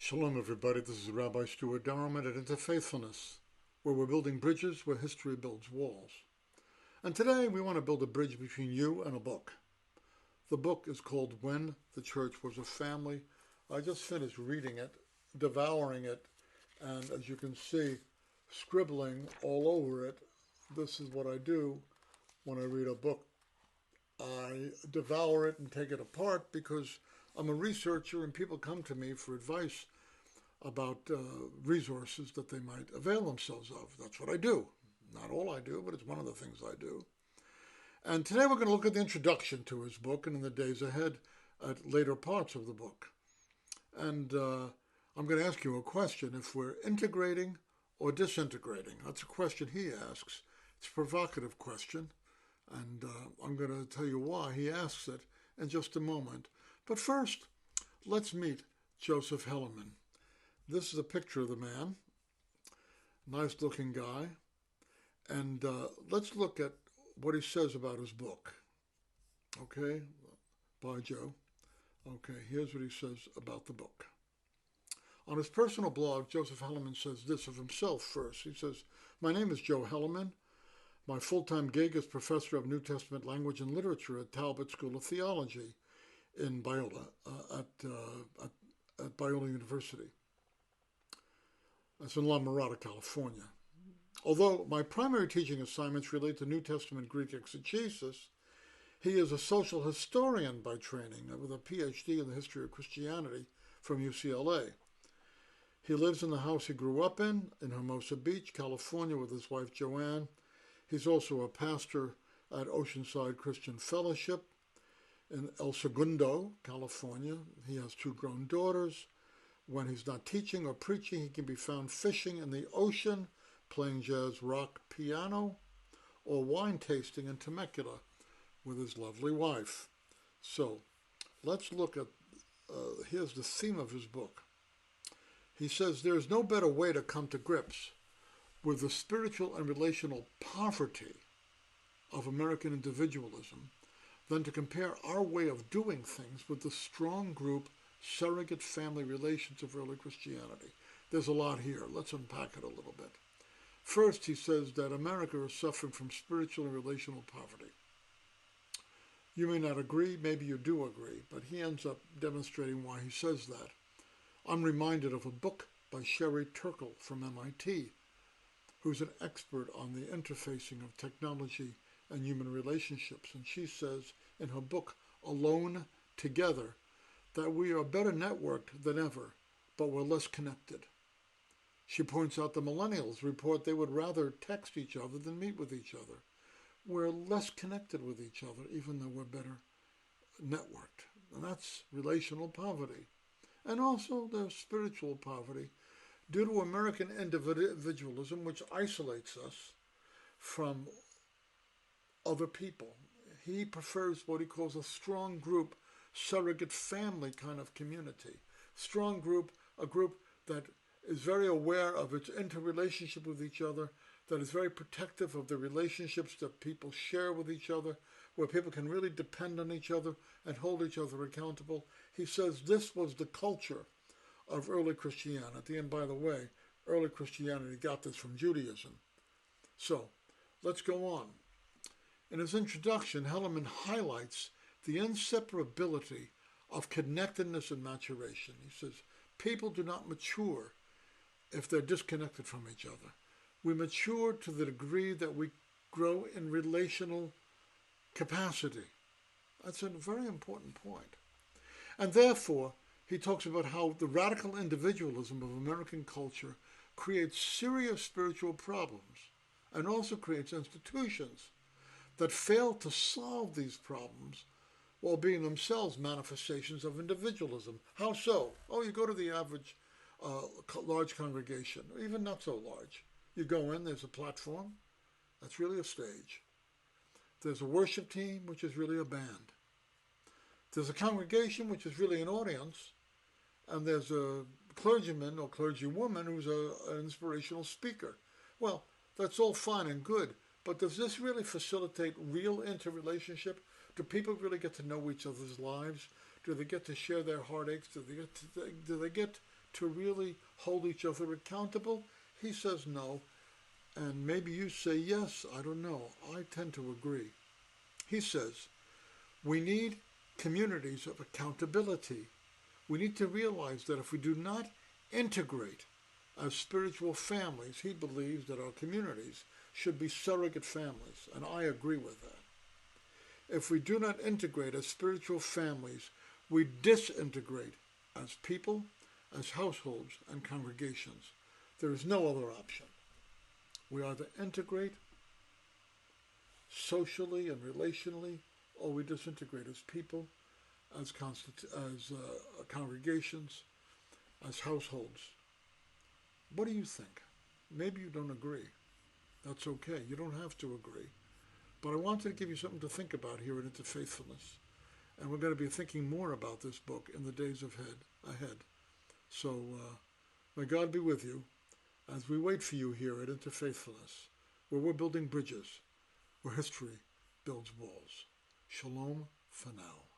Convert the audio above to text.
Shalom, everybody. This is Rabbi Stuart Darman at Interfaithfulness, where we're building bridges where history builds walls. And today we want to build a bridge between you and a book. The book is called When the Church Was a Family. I just finished reading it, devouring it, and as you can see, scribbling all over it. This is what I do when I read a book. I devour it and take it apart because I'm a researcher and people come to me for advice about resources that they might avail themselves of. That's what I do. Not all I do, but it's one of the things I do. And today we're going to look at the introduction to his book and in the days ahead at later parts of the book. And I'm going to ask you a question. If we're integrating or disintegrating, that's a question he asks. It's a provocative question. And I'm going to tell you why he asks it in just a moment. But first, let's meet Joseph Hellerman. This is a picture of the man, nice looking guy. And let's look at what he says about his book. Okay, bye Joe. Okay, here's what he says about the book. On his personal blog, Joseph Hellerman says this of himself first. He says, "My name is Joe Hellerman. My full-time gig is professor of New Testament language and literature at Talbot School of Theology in Biola, at Biola University. That's in La Mirada, California. Although my primary teaching assignments relate to New Testament Greek exegesis, he is a social historian by training with a PhD in the history of Christianity from UCLA. He lives in the house he grew up in Hermosa Beach, California, with his wife Joanne. He's also a pastor at Oceanside Christian Fellowship in El Segundo, California. He has 2 grown daughters. When he's not teaching or preaching, he can be found fishing in the ocean, playing jazz rock piano, or wine tasting in Temecula with his lovely wife." So let's look at, here's the theme of his book. He says, "There's no better way to come to grips with the spiritual and relational poverty of American individualism than to compare our way of doing things with the strong group surrogate family relations of early Christianity." There's a lot here. Let's unpack it a little bit. First, he says that America is suffering from spiritual and relational poverty. You may not agree, maybe you do agree, but he ends up demonstrating why he says that. I'm reminded of a book by Sherry Turkle from MIT, who's an expert on the interfacing of technology and human relationships. And she says in her book, Alone Together, that we are better networked than ever, but we're less connected. She points out the millennials report they would rather text each other than meet with each other. We're less connected with each other, even though we're better networked. And that's relational poverty. And also there's spiritual poverty due to American individualism, which isolates us from other people. He prefers what he calls a strong group, surrogate family kind of community. Strong group, a group that is very aware of its interrelationship with each other, that is very protective of the relationships that people share with each other, where people can really depend on each other and hold each other accountable. He says this was the culture of early Christianity. And by the way, early Christianity got this from Judaism. So let's go on. In his introduction, Hellerman highlights the inseparability of connectedness and maturation. He says, people do not mature if they're disconnected from each other. We mature to the degree that we grow in relational capacity. That's a very important point. And therefore, he talks about how the radical individualism of American culture creates serious spiritual problems and also creates institutions that fail to solve these problems while being themselves manifestations of individualism. How so? Oh, you go to the average large congregation, or even not so large. You go in, there's a platform, that's really a stage. There's a worship team, which is really a band. There's a congregation, which is really an audience, and there's a clergyman or clergywoman who's an inspirational speaker. Well, that's all fine and good, but does this really facilitate real interrelationship? Do people really get to know each other's lives? Do they get to share their heartaches? Do they get to really hold each other accountable? He says no. And maybe you say yes. I don't know. I tend to agree. He says, we need communities of accountability. We need to realize that if we do not integrate as spiritual families, he believes that our communities should be surrogate families, and I agree with that. If we do not integrate as spiritual families, we disintegrate as people, as households, and congregations. There is no other option. We either integrate socially and relationally, or we disintegrate as people, as congregations, as households. What do you think? Maybe you don't agree. That's okay. You don't have to agree. But I wanted to give you something to think about here at Interfaithfulness. And we're going to be thinking more about this book in the days ahead. So may God be with you as we wait for you here at Interfaithfulness, where we're building bridges, where history builds walls. Shalom for now.